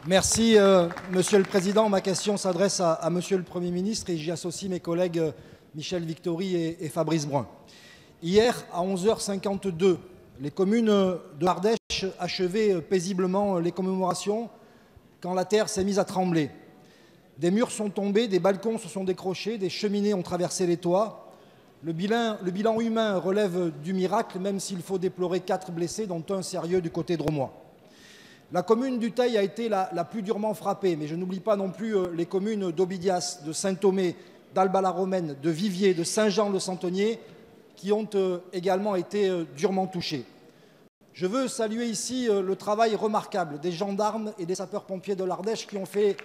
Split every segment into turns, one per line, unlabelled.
Merci, Monsieur le Président. Ma question s'adresse à Monsieur le Premier ministre et j'y associe mes collègues Michel Victory et Fabrice Brun. Hier, à 11h52, les communes de l'Ardèche achevaient paisiblement les commémorations quand la terre s'est mise à trembler. Des murs sont tombés, des balcons se sont décrochés, des cheminées ont traversé les toits. Le bilan humain relève du miracle, même s'il faut déplorer 4 blessés, dont un sérieux du côté drômois. La commune du Teil a été la plus durement frappée, mais je n'oublie pas non plus les communes d'Aubidias, de Saint-Thomé, d'Alba-la-Romaine, de Viviers, de Saint-Jean-le-Centenier, qui ont également été durement touchées. Je veux saluer ici le travail remarquable des gendarmes et des sapeurs-pompiers de l'Ardèche qui ont fait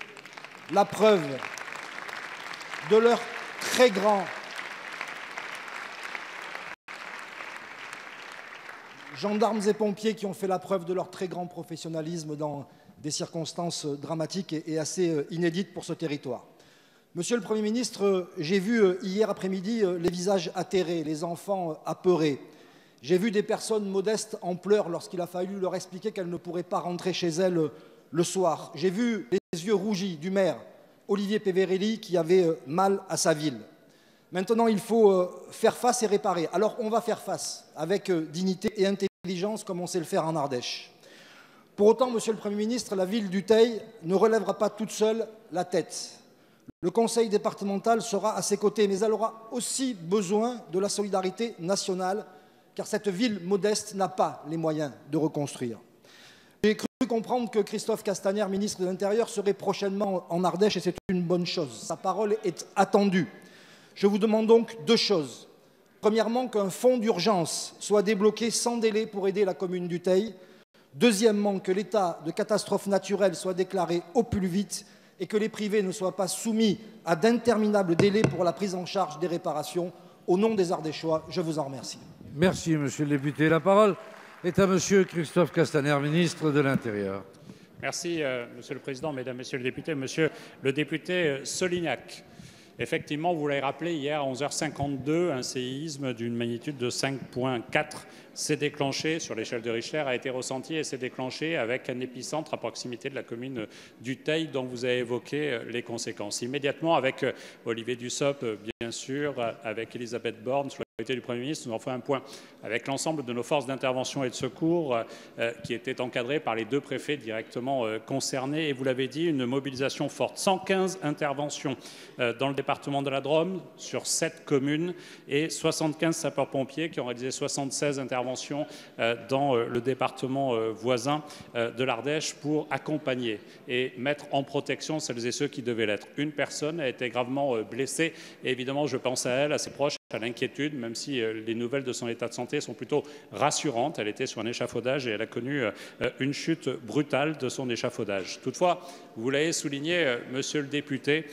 la preuve de leur très grand gendarmes et pompiers qui ont fait la preuve de leur très grand professionnalisme dans des circonstances dramatiques et assez inédites pour ce territoire. Monsieur le Premier ministre, j'ai vu hier après-midi les visages atterrés, les enfants apeurés. J'ai vu des personnes modestes en pleurs lorsqu'il a fallu leur expliquer qu'elles ne pourraient pas rentrer chez elles le soir. J'ai vu les yeux rougis du maire Olivier Peverelli qui avait mal à sa ville. Maintenant, il faut faire face et réparer. Alors, on va faire face avec dignité et intelligence, comme on sait le faire en Ardèche. Pour autant, Monsieur le Premier ministre, la ville du Teil ne relèvera pas toute seule la tête. Le conseil départemental sera à ses côtés, mais elle aura aussi besoin de la solidarité nationale, car cette ville modeste n'a pas les moyens de reconstruire. J'ai cru comprendre que Christophe Castaner, ministre de l'Intérieur, serait prochainement en Ardèche, et c'est une bonne chose. Sa parole est attendue. Je vous demande donc 2 choses. Premièrement, qu'un fonds d'urgence soit débloqué sans délai pour aider la commune du Teil. Deuxièmement, que l'état de catastrophe naturelle soit déclaré au plus vite et que les privés ne soient pas soumis à d'interminables délais pour la prise en charge des réparations. Au nom des Ardéchois, je vous en remercie.
Merci, monsieur le député. La parole est à monsieur Christophe Castaner, ministre de l'Intérieur.
Merci, monsieur le président, mesdames, messieurs les députés. Monsieur le député Solignac, effectivement, vous l'avez rappelé, hier à 11h52, un séisme d'une magnitude de 5,4 s'est déclenché sur l'échelle de Richter, a été ressenti et s'est déclenché avec un épicentre à proximité de la commune du Teil, dont vous avez évoqué les conséquences. Immédiatement, avec Olivier Dussopt, bien sûr, avec Elisabeth Borne, sous l'autorité du Premier ministre, nous en faisons un point avec l'ensemble de nos forces d'intervention et de secours qui étaient encadrées par les 2 préfets directement concernés. Et vous l'avez dit, une mobilisation forte. 115 interventions dans le département de la Drôme sur 7 communes et 75 sapeurs-pompiers qui ont réalisé 76 interventions dans le département voisin de l'Ardèche pour accompagner et mettre en protection celles et ceux qui devaient l'être. Une personne a été gravement blessée et évidemment je pense à elle, à ses proches, à l'inquiétude, même si les nouvelles de son état de santé sont plutôt rassurantes. Elle était sur un échafaudage et elle a connu une chute brutale de son échafaudage. Toutefois, vous l'avez souligné, monsieur le député,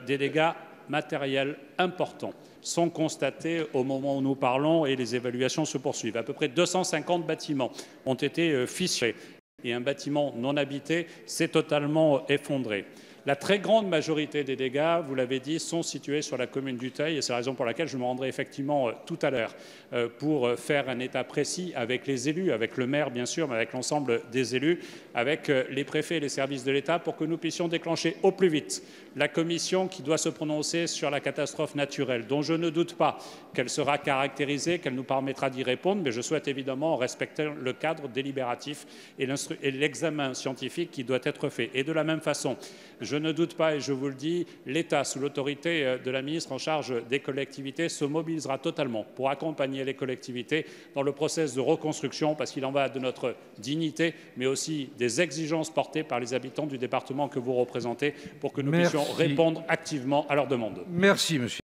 des dégâts matériels importants sont constatés au moment où nous parlons et les évaluations se poursuivent. À peu près 250 bâtiments ont été fissurés et un bâtiment non habité s'est totalement effondré. La très grande majorité des dégâts, vous l'avez dit, sont situés sur la commune du Teil et c'est la raison pour laquelle je me rendrai effectivement tout à l'heure pour faire un état précis avec les élus, avec le maire bien sûr, mais avec l'ensemble des élus, avec les préfets et les services de l'État pour que nous puissions déclencher au plus vite la commission qui doit se prononcer sur la catastrophe naturelle, dont je ne doute pas qu'elle sera caractérisée, qu'elle nous permettra d'y répondre, mais je souhaite évidemment respecter le cadre délibératif et l'examen scientifique qui doit être fait. Et de la même façon, je ne doute pas, et je vous le dis, l'État, sous l'autorité de la ministre en charge des collectivités, se mobilisera totalement pour accompagner les collectivités dans le processus de reconstruction, parce qu'il en va de notre dignité, mais aussi des exigences portées par les habitants du département que vous représentez, pour que nous puissions répondre activement à leurs demandes.
Merci, monsieur.